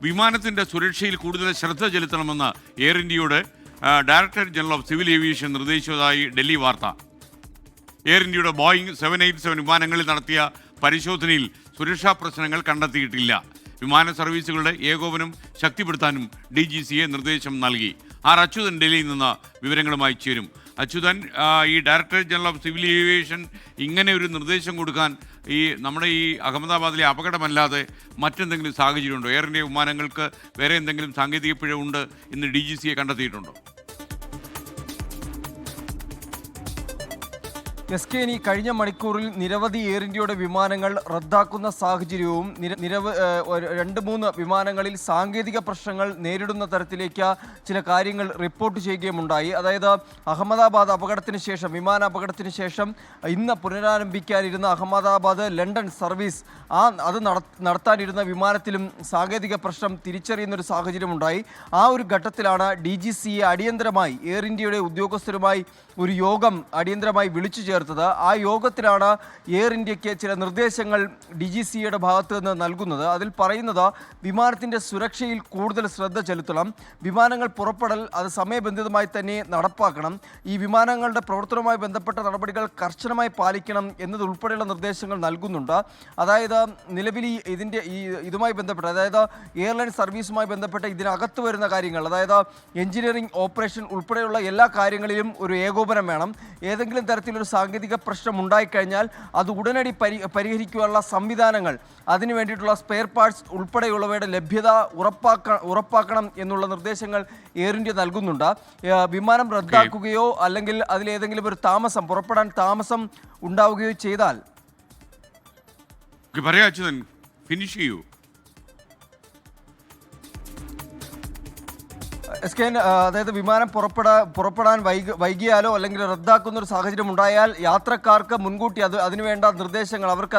വിമാനത്തിൻ്റെ സുരക്ഷയിൽ കൂടുതൽ ശ്രദ്ധ ചെലുത്തണമെന്ന് എയർ ഇന്ത്യയോട് director general of civil aviation നിർദ്ദേശിച്ചതായി ഡൽഹി വാർത്ത. എയർ ഇന്ത്യയുടെ ബോയിങ് 787 വിമാനങ്ങളിൽ നടത്തിയ പരിശോധനയിൽ സുരക്ഷാ പ്രശ്നങ്ങൾ കണ്ടെത്തിയിട്ടില്ല. വിമാന സർവീസുകളുടെ ഏകോപനം ശക്തിപ്പെടുത്താനും DGCA നിർദ്ദേശം നൽകി. അച്യുതൻ ഡൽഹിയിൽ നിന്ന് വിവരങ്ങളുമായി ചേരും. അച്യുതൻ, ഈ director general of civil aviation ഇങ്ങനെ ഒരു നിർദ്ദേശം കൊടുക്കാൻ നമ്മുടെ ഈ അഹമ്മദാബാദിലെ അപകടമല്ലാതെ മറ്റെന്തെങ്കിലും സാഹചര്യമുണ്ടോ? എയർ ഇന്ത്യ വിമാനങ്ങൾക്ക് വേറെ എന്തെങ്കിലും സാങ്കേതിക പിഴവുണ്ട് എന്ന് DGCA കണ്ടെത്തിയിട്ടുണ്ടോ? എസ്കേനി, കഴിഞ്ഞ മണിക്കൂറിൽ നിരവധി എയർ ഇന്ത്യയുടെ വിമാനങ്ങൾ റദ്ദാക്കുന്ന സാഹചര്യവും 2-3 വിമാനങ്ങളിൽ സാങ്കേതിക പ്രശ്നങ്ങൾ നേരിടുന്ന തരത്തിലേക്ക് ചില കാര്യങ്ങൾ റിപ്പോർട്ട് ചെയ്യുകയുമുണ്ടായി. അതായത് അഹമ്മദാബാദ് അപകടത്തിന് ശേഷം, വിമാന അപകടത്തിന് ശേഷം ഇന്ന് പുനരാരംഭിക്കാനിരുന്ന അഹമ്മദാബാദ് ലണ്ടൻ സർവീസ് അത് നടത്താനിരുന്ന വിമാനത്തിലും സാങ്കേതിക പ്രശ്നം തിരിച്ചറിയുന്നൊരു സാഹചര്യമുണ്ടായി. ആ ഒരു ഘട്ടത്തിലാണ് DGCA അടിയന്തരമായി എയർ ഇന്ത്യയുടെ ഉദ്യോഗസ്ഥരുമായി ഒരു യോഗം അടിയന്തരമായി വിളിച്ചു ചേർത്തത്. ആ യോഗത്തിലാണ് എയർ ഇന്ത്യക്ക് ചില നിർദ്ദേശങ്ങൾ DGCAയുടെ ഭാഗത്ത് നിന്ന് നൽകുന്നത്. അതിൽ പറയുന്നത് വിമാനത്തിൻ്റെ സുരക്ഷയിൽ കൂടുതൽ ശ്രദ്ധ ചെലുത്തണം, വിമാനങ്ങൾ പുറപ്പെടൽ അത് സമയബന്ധിതമായി തന്നെ നടപ്പാക്കണം, ഈ വിമാനങ്ങളുടെ പ്രവർത്തനവുമായി ബന്ധപ്പെട്ട നടപടികൾ കർശനമായി പാലിക്കണം എന്നതുൾപ്പെടെയുള്ള നിർദ്ദേശങ്ങൾ നൽകുന്നുണ്ട്. അതായത് നിലവിൽ ഇതുമായി ബന്ധപ്പെട്ട്, അതായത് എയർലൈൻ സർവീസുമായി ബന്ധപ്പെട്ട് ഇതിനകത്ത് വരുന്ന കാര്യങ്ങൾ, അതായത് എഞ്ചിനീയറിംഗ് ഓപ്പറേഷൻ ഉൾപ്പെടെയുള്ള എല്ലാ കാര്യങ്ങളിലും ഒരു ഏകോപനം വേണം. ഏതെങ്കിലും തരത്തിലൊരു സാങ്കേതിക പ്രശ്നം ഉണ്ടായിക്കഴിഞ്ഞാൽ അത് ഉടനടി പരിഹരിക്കാനുള്ള സംവിധാനങ്ങൾ, അതിനു വേണ്ടിയിട്ടുള്ള സ്പെയർ പാർട്സ് ഉൾപ്പെടെയുള്ളവയുടെ ലഭ്യത ഉറപ്പാക്കണം എന്നുള്ള നിർദ്ദേശങ്ങൾ എയർ ഇന്ത്യ നൽകുന്നുണ്ട്. വിമാനം റദ്ദാക്കുകയോ അല്ലെങ്കിൽ അതിലേതെങ്കിലും ഒരു പുറപ്പെടാൻ താമസം ഉണ്ടാവുകയോ ചെയ്താൽ ഫിനിഷ് ചെയ്യൂ. എസ്കേൻ, അതായത് വിമാനം പുറപ്പെടാൻ വൈകിയാലോ അല്ലെങ്കിൽ റദ്ദാക്കുന്ന ഒരു സാഹചര്യം ഉണ്ടായാൽ യാത്രക്കാർക്ക് മുൻകൂട്ടി അതിനുവേണ്ട നിർദ്ദേശങ്ങൾ, അവർക്ക്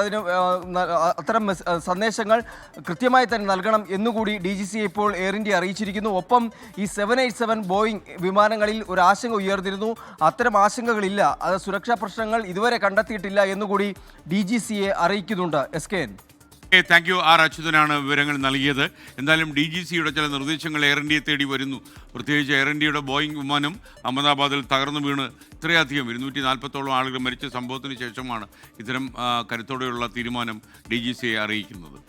അത്തരം സന്ദേശങ്ങൾ കൃത്യമായി തന്നെ നൽകണം എന്നുകൂടി DGCA ഇപ്പോൾ എയർ ഇന്ത്യ അറിയിച്ചിരിക്കുന്നു. ഒപ്പം ഈ 787 ബോയിങ് വിമാനങ്ങളിൽ ഒരു ആശങ്ക ഉയർന്നിരുന്നു. അത്തരം ആശങ്കകളില്ല, അത് സുരക്ഷാ പ്രശ്നങ്ങൾ ഇതുവരെ കണ്ടെത്തിയിട്ടില്ല എന്നുകൂടി DGCA അറിയിക്കുന്നുണ്ട്. എസ്കേൻ, താങ്ക് യു. അച്യുതനാണ് വിവരങ്ങൾ നൽകിയത്. എന്തായാലും DGCAയുടെ ചില നിർദ്ദേശങ്ങൾ എയർ ഇന്ത്യയെ തേടി വരുന്നു. പ്രത്യേകിച്ച് എയർ ഇന്ത്യയുടെ ബോയിങ് വിമാനം അഹമ്മദാബാദിൽ തകർന്നു വീണ് ഇത്രയധികം 240ഓളം ആളുകൾ മരിച്ച സംഭവത്തിന് ശേഷമാണ് ഇത്തരം കരുത്തോടെയുള്ള തീരുമാനം DGCA അറിയിക്കുന്നത്.